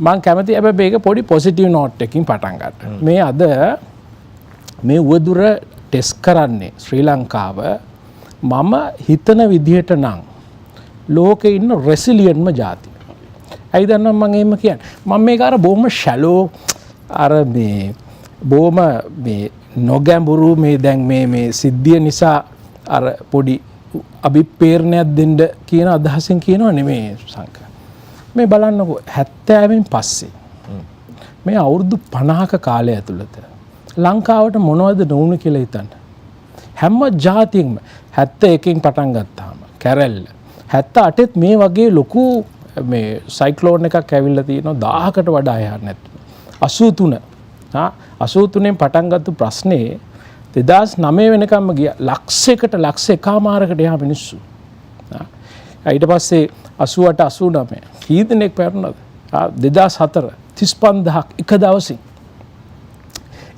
මම කැමති හැබැයි මේක පොඩි පොසිටිව් නෝට් එකකින් පටන් ගන්න. මේ අද මේ උවදුර ටෙස්ට් කරන්නේ ශ්‍රී ලංකාව මම හිතන විදිහට නම් ලෝකේ ඉන්න රෙසිලියන්ට්ම ජාතිය. ඇයි දන්නවද මම එහෙම කියන්නේ? මම මේක අර බොහොම ෂැලෝ අර මේ බොහොම මේ නොගැඹුරු මේ දැන් මේ සිද්ධිය නිසා අර පොඩි අභිප්‍රේරණයක් දෙන්න කියන අදහසින් කියනව නෙමෙයි සංක. මේ බලන්නකෝ 70න් පස්සේ මේ අවුරුදු 50ක කාලය ඇතුළත ලංකාවට මොනවද නොවුනේ කියලා හිතන්න. හැම ජාතියෙම 71න් පටන් ගත්තාම කැරැල්ල 78ත් මේ වගේ ලොකු මේ සයික්ලෝන් එකක් ඇවිල්ලා තියෙනවා 1000කට වඩා එහා නැත්නම් 83න් පටන් ගත්ත ප්‍රශ්නේ 2009 වෙනකම්ම ගියා ලක්ෂයකට ලක්ෂ එකමාරකට එහා මිනිස්සු. ඊට පස්සේ 88 89 කී දෙනෙක් පැරුණාද? 2004 35000ක් එක දවසින්.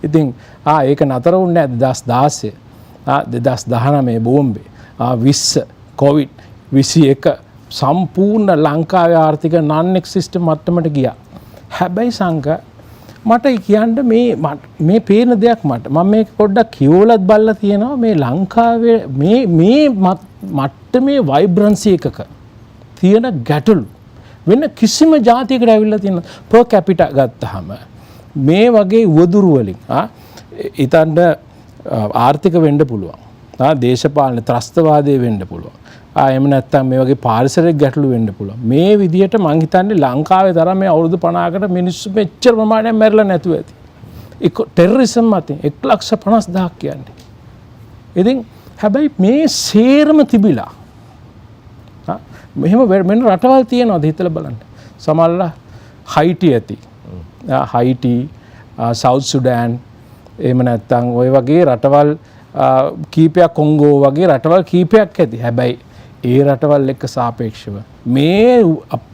ඉතින් ඒක නතර වුණේ නැහැ 2016 2019 බෝම්බේ 20 කොවිඩ් 21 සම්පූර්ණ ලංකාවේ ආර්ථික non existent මට්ටමට ගියා. හැබැයි සංක මට කියන්න මේ පේන දෙයක් මම මේක පොඩ්ඩක් කියවලත් බලලා තියෙනවා මේ ලංකාවේ මේ මට්ටමේ වයිබ්‍රන්සි එකක තියෙන ගැටලු වෙන කිසිම ජාතියකට ඇවිල්ලා තියෙන per capita ගත්තාම මේ වගේ උවදුරු වලින් ඊතන්ට ආර්ථික වෙන්න පුළුවන්. දේශපාලන ත්‍රස්තවාදයේ වෙන්න පුළුවන්. එහෙම නැත්නම් මේ වගේ පාරිසරික ගැටලු වෙන්න පුළුවන්. මේ විදිහට මං හිතන්නේ ලංකාවේ තරම් මේ අවුරුදු 50කට මිනිස්සු මෙච්චර ප්‍රමාණයක් මැරිලා නැතුව ඇති. ඒක ටෙරරිසම් මතින් 1,50,000ක් කියන්නේ. ඉතින් හැබැයි මේ සේරම තිබිලා මෙහෙම මෙන්න රටවල් තියෙනවාද හිතලා බලන්න. සමහරලා හයිටි ඇති. හයිටි, සවුත් සුඩාන්, එහෙම නැත්නම් ওই වගේ රටවල් කීපයක් කොංගෝ වගේ රටවල් කීපයක් ඇති. හැබැයි ඒ රටවල් එක්ක සාපේක්ෂව මේ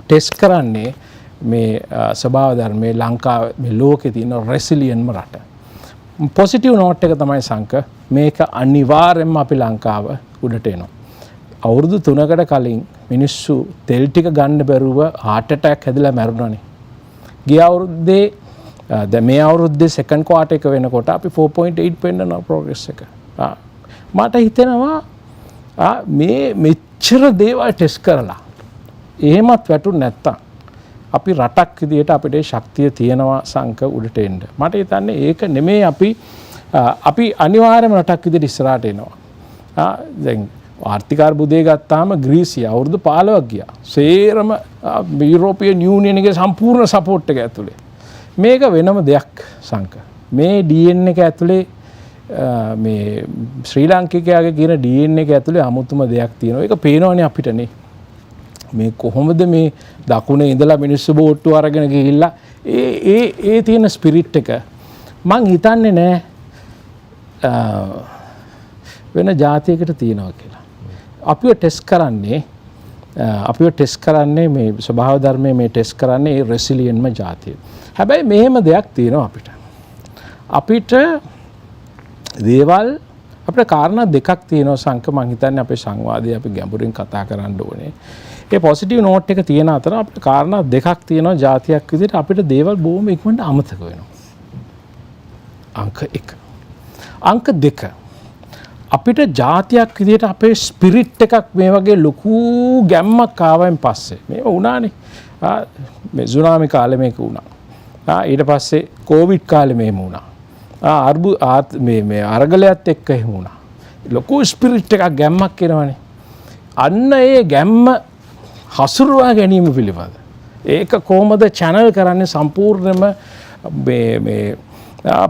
ටෙස්ට් කරන්නේ මේ ස්වභාව ධර්මයේ ලංකාවේ මේ ලෝකේ තියෙන රෙසිලියන්ට්ම රට. පොසිටිව් නෝට් එක තමයි සංක මේක අනිවාර්යයෙන්ම අපි ලංකාව උඩට එනවා. අවුරුදු 3කට කලින් මිනිස්සු තෙල් ටික ගන්න බැරුව heart attack හැදලා මැරුණානේ. ගිය අවුරුද්දේ දැන් මේ අවුරුද්දේ second quarter එක වෙනකොට අපි 4.8 පෙන්නනවා progress එක. මට හිතෙනවා මේ මෙච්චර දේවල් ටෙස්ට් කරලා එහෙමත් වැටුනේ නැත්තම් අපි රටක් විදියට අපිට ශක්තිය තියෙනවා සංක උඩට එන්න. මට හිතන්නේ ඒක නෙමෙයි අපි අනිවාර්යයෙන්ම රටක් විදියට ඉස්සරහට එනවා. දැන් ආර්ථික අර්බුදය ගත්තාම ග්‍රීසිය අවුරුදු 15ක් ගියා. සේරම යුරෝපියන් යූනියන් එකේ සම්පූර්ණ සපෝට් එක ඇතුලේ. මේක වෙනම දෙයක් සංක. මේ DNA එක ඇතුලේ මේ ශ්‍රී ලාංකිකයාගේ කියන DNA එක ඇතුලේ අමුතුම දෙයක් තියෙනවා. ඒක පේනවනේ අපිටනේ. මේ කොහොමද මේ දකුණේ ඉඳලා මිනිස්සු බෝට්ටු අරගෙන ගිහිල්ලා ඒ තියෙන ස්පිරිට් එක මං හිතන්නේ නෑ වෙන ජාතියකට තියෙනවා කියලා. අපිව ටෙස්ට් කරන්නේ මේ ස්වභාව ධර්මයේ මේ ටෙස්ට් කරන්නේ ඒ රෙසිලියන්ට්ම ජාතිය. හැබැයි මෙහෙම දෙයක් තියෙනවා අපිට දේවල් අපිට කාරණා දෙකක් තියෙනවා සංක මං හිතන්නේ අපේ සංවාදයේ අපි ගැඹුරින් කතා කරන්න ඕනේ. ඒ පොසිටිව් නෝට් එක තියෙන අතර අපිට කාරණා දෙකක් තියෙනවා ජාතියක් විදිහට අපිට දේවල් බොහොම ඉක්මනට අමතක වෙනවා. අංක 1. අංක 2 අපිට ජාතියක් විදිහට අපේ ස්පිරිට් එකක් මේ වගේ ලොකු ගැම්මක් ආවෙන් පස්සේ මේව වුණානේ. මේ සුනාමි කාලේ මේක වුණා. ඊට පස්සේ කොවිඩ් කාලේ මේම වුණා. මේ අරගලයත් එක්ක එහෙම වුණා. ලොකු ස්පිරිට් එකක් ගැම්මක් එනවනේ. අන්න ඒ ගැම්ම හසුරුවා ගැනීම පිළිබඳ. ඒක කොහොමද channel කරන්නේ සම්පූර්ණයෙන්ම මේ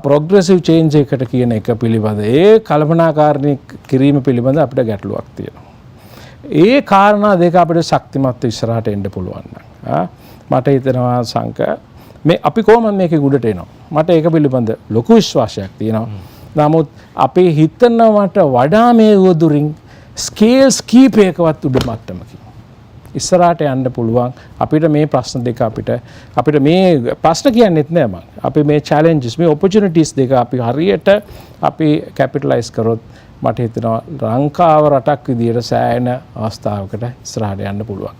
progressive change එකට කියන එක පිළිබඳ ඒ කල්පනාකාරී කිරීම පිළිබඳ අපිට ගැටලුවක් තියෙනවා. ඒ කාරණා දෙක අපිට ශක්තිමත් ඉස්සරහට එන්න පුළුවන් නම් මට හිතෙනවා සංක මේ අපි කොහොමද මේකේ උඩට එනවා මට ඒක පිළිබඳ ලොකු විශ්වාසයක් තියෙනවා. නමුත් අපේ හිතනවට වඩා මේ උවදුරින් ස්කේල්ස් කීපයකවත් උඩ මට්ටමකින් ඉස්සරහට යන්න පුළුවන්. අපිට මේ ප්‍රශ්න දෙක අපිට මේ ප්‍රශ්න කියන්නෙත් නෑ මම. අපි මේ challenges මේ opportunities දෙක අපි හරියට අපි capitalize කරොත් මට හිතෙනවා ලංකාව රටක් විදියට සෑහෙන අවස්ථාවකට ඉස්සරහට යන්න පුළුවන්.